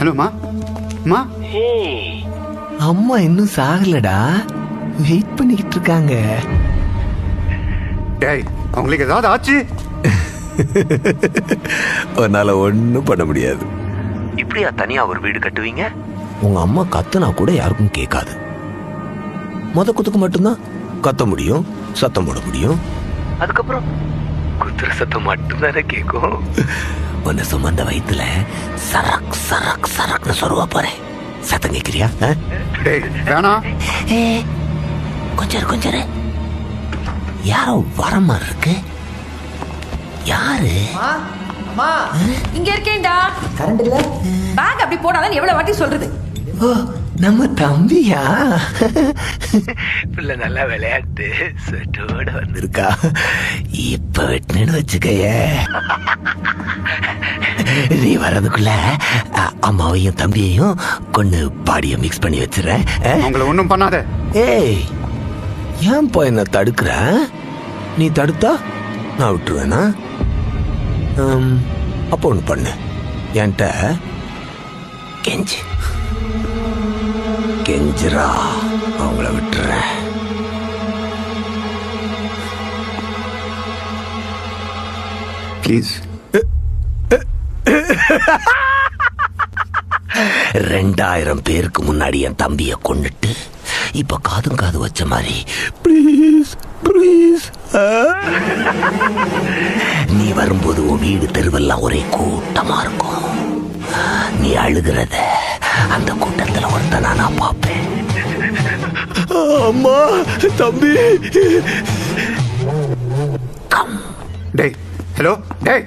ஹலோமா அம்மா. அம்மா இன்னும் சாகலடா, வெயிட் பண்ணிக்கிட்டு இருக்காங்க. டேய், அவங்களுக்கு ஏதாவது ஆச்சு? உன்னால ஒன்றும் பண்ண முடியாது. இப்படியா தனியா ஒரு வீடு கட்டுவீங்க? உங்க அம்மா கத்துனா கூட யாருக்கும் கேட்காது. குத்துக்கு மட்டும்தான் கத்த முடியும், சத்தம் போட முடியும். அதுக்கப்புறம் குத்துற சத்தம் மட்டும்தானே கேட்கும். உன்னை சுமந்த வயிற்றுல சரக் சரக் சரக்னு சொருவா போறேன். சத்தம் கேட்கிறியா? டேய் வேணாம். கொஞ்சம் யாரோ வர மாதிரி இருக்கு. யாரு? இங்க இருக்கேன்டா. கரண்ட் இல்ல. பேக் அப்படி போடாதான் எவ்வளவு வாட்டி சொல்றது? ஓ, நம்ம தம்பியா? பிள்ளை நல்லா விளையாட்டு சொட்டோட வந்திருக்கா. இப்ப வெட்டினு வச்சுக்கைய. நீ வர்றதுக்குள்ள அம்மாவையும் தம்பியையும் கொண்டு பாடிய மிக்ஸ் பண்ணி வச்சிடறேன். உங்களை ஒன்றும் பண்ணாத. ஏய், ஏன் போய் என்ன தடுக்கிற? நீ தடுத்தா நான் விட்டுருவேனா? அப்போ ஒன்று பண்ணு, என்கிட்ட கெஞ்சிரா, அவங்கள விட்டுறேன். ப்ளீஸ். 2000 பேருக்கு முன்னாடி என் தம்பியை கொண்டுட்டு இப்ப காது வச்ச மாதிரி ப்ளீஸ் ப்ளீஸ். நீ வரும்போது உன் வீடு தெருவெல்லாம் ஒரே கூட்டமா இருக்கும். நீ அழுகிறத அந்த கூட்டத்துல ஒருத்தனா நான் பார்ப்பேன். அம்மா, தம்பி. டேய், ஹலோ, டேய்.